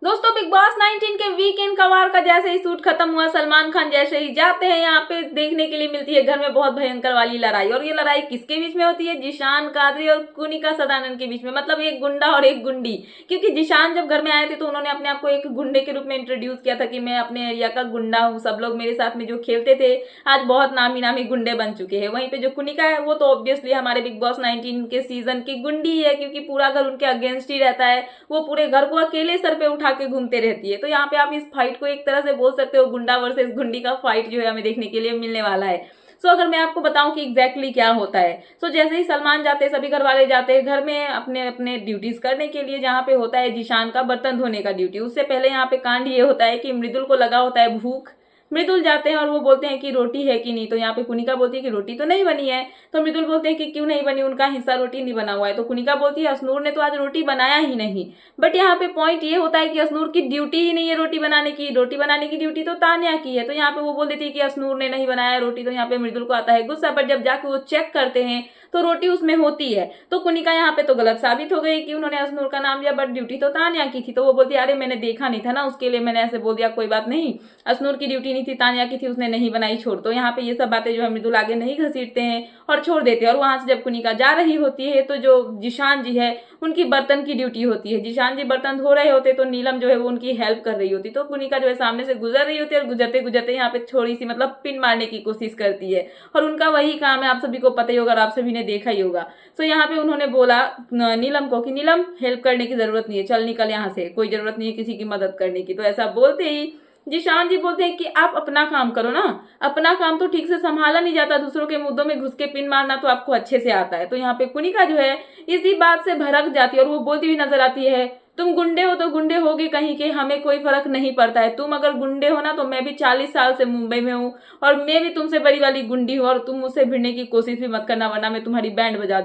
दोस्तों big boss 19 के weekend कवार का जैसे ही शूट खत्म हुआ, सलमान खान जैसे ही जाते हैं यहाँ पे देखने के लिए मिलती है घर में बहुत भयंकर वाली लड़ाई। और ये लड़ाई किसके बीच में होती है? जिशान कादरी और कुनिका सदानंद के बीच में, मतलब एक गुंडा और एक गुंडी। क्योंकि जिशान जब घर में आए थे तो उन्होंने अपने आप को एक गुंडे के रूप में इंट्रोड्यूस किया था कि मैं अपने एरिया का गुंडा हूँ, सब लोग मेरे साथ में जो खेलते थे आज बहुत नामी नामी गुंडे बन चुके हैं। वहीं पे जो कुनिका है वो तो ऑब्वियसली हमारे बिग बॉस 19 के सीजन की गुंडी है, क्योंकि पूरा घर उनके अगेंस्ट ही रहता है। वो पूरे घर को अकेले सर पे उठा के घूमते रहती है। तो यहाँ पे आप इस फाइट को एक तरह से बोल सकते हो गुंडा वर्सेस गुंडी का फाइट जो है हमें देखने के लिए मिलने वाला है। सो अगर मैं आपको बताऊं कि एग्जैक्टली क्या होता है, सो जैसे ही सलमान जाते हैं, सभी घर वाले जाते हैं घर में अपने अपने ड्यूटीज करने के लिए, जहाँ पे होता है जिशान का बर्तन धोने का ड्यूटी। उससे पहले यहाँ पे कांड ये होता है कि मृदुल को लगा होता है भूख। मृदुल जाते हैं और वो बोलते हैं कि रोटी है कि नहीं। तो यहाँ पे कुनिका बोलती है कि रोटी तो नहीं बनी है। तो मृदुल बोलते हैं कि क्यों नहीं बनी, उनका हिस्सा रोटी नहीं बना हुआ है। तो कुनिका बोलती है असनूर ने तो आज रोटी बनाया ही नहीं। बट यहाँ पे पॉइंट ये होता है कि असनूर की ड्यूटी ही नहीं है रोटी बनाने की। रोटी बनाने की ड्यूटी तो तान्या की है। तो यहाँ पे वो बोल देती है कि असनूर ने नहीं बनाया रोटी। तो यहाँ पे मृदुल को आता है गुस्सा, पर जब जाके वो चेक करते हैं तो रोटी उसमें होती है। तो कुनिका यहाँ पे तो गलत साबित हो गई कि उन्होंने असनूर का नाम लिया, बट ड्यूटी तो तान्या की थी। तो वो बोलती है अरे मैंने देखा नहीं था ना, उसके लिए मैंने ऐसे बोल दिया, कोई बात नहीं, असनूर की ड्यूटी नहीं थी, तान्या की थी, उसने नहीं बनाई, छोड़। तो यहाँ पे ये सब बातें जो है मृदुल आगे नहीं घसीटते हैं और छोड़ देते हैं। और वहां से जब कुनिका जा रही होती है तो जो जिशान जी है उनकी बर्तन की ड्यूटी होती है। जिशान जी बर्तन धो रहे होते तो नीलम जो है वो उनकी हेल्प कर रही होती। तो कुनिका जो है सामने से गुजर रही होती है और गुजरते गुजरते यहाँ पे थोड़ी सी मतलब पिन मारने की कोशिश करती है। और उनका वही काम है, आप सभी को पता ही होगा और आप सभी ने देखा ही होगा। तो यहाँ पे उन्होंने बोला नीलम को कि नीलम हेल्प करने की जरूरत नहीं है, चल निकल यहाँ से, कोई जरूरत नहीं है किसी की मदद करने की। तो ऐसा बोलते ही जिशान जी बोलते हैं कि आप अपना काम करो ना, अपना काम तो ठीक से संभाला नहीं जाता, दूसरों के मुद्दों में घुस के पिन मारना तो आपको अच्छे से आता है। तो यहाँ पे कुनिका जो है इसी बात से भड़क जाती है और वो बोलती हुई नजर आती है तुम गुंडे हो तो गुंडे होगे कहीं के, हमें कोई फर्क नहीं पड़ता है। तुम अगर गुंडे हो ना तो मैं भी 40 साल से मुंबई में हूँ और मैं भी तुमसे बड़ी वाली गुंडी हूँ, और तुम मुझसे भिड़ने की कोशिश भी मत करना वरना मैं तुम्हारी बैंड बजा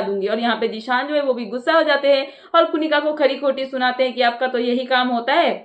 दूंगी। और यहाँ पे जिशान जो है वो भी गुस्सा हो जाते हैं और कुनिका को खरी खोटी सुनाते हैं कि आपका तो यही काम होता है,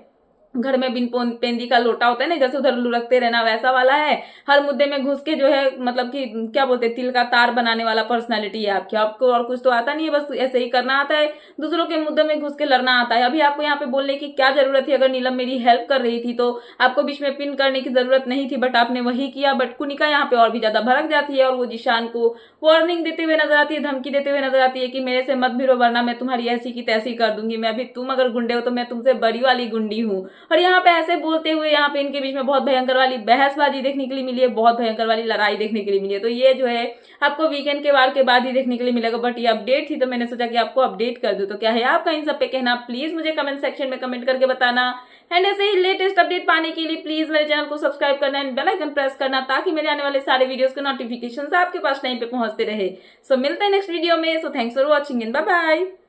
घर में बिन पेंदी का लोटा होता है ना, जैसे उधर लुढ़कते रहना वैसा वाला है। हर मुद्दे में घुस के जो है मतलब कि क्या बोलते हैं, तिल का तार बनाने वाला पर्सनालिटी है आपकी, आपको और कुछ तो आता नहीं है, बस ऐसे ही करना आता है, दूसरों के मुद्दों में घुस के लड़ना आता है। अभी आपको यहाँ पे बोलने की क्या जरूरत थी? अगर नीलम मेरी हेल्प कर रही थी तो आपको बीच में पिन करने की जरूरत नहीं थी, बट आपने वही किया। बट कुनिका यहाँ पे और भी ज्यादा भड़क जाती है और वो जिशान को वार्निंग देते हुए नजर आती है, धमकी देते हुए नजर आती है कि मेरे से मत भिड़ो वरना मैं तुम्हारी ऐसी की तैसी कर दूंगी, मैं भी, तुम अगर गुंडे हो तो मैं तुमसे बड़ी वाली गुंडी हूँ। और यहाँ पे ऐसे बोलते हुए यहाँ पे इनके बीच में बहुत भयंकर वाली बहसबाजी देखने के लिए मिली है, बहुत भयंकर वाली लड़ाई देखने के लिए मिली है। तो ये जो है आपको वीकेंड के वार के बाद ही देखने के लिए मिलेगा, बट ये अपडेट थी तो मैंने सोचा कि आपको अपडेट कर दूं। तो क्या है आपका इन सब पे कहना, प्लीज मुझे कमेंट सेक्शन में कमेंट करके बताना। एंड ऐसे ही लेटेस्ट अपडेट पाने के लिए प्लीज मेरे चैनल को सब्सक्राइब करना एंड बेल आइकन प्रेस करना, ताकि मेरे आने वाले सारे वीडियोस के नोटिफिकेशन आपके पास टाइम पे पहुंचते रहे। सो मिलते हैं नेक्स्ट वीडियो में। So thanks for watching and bye bye.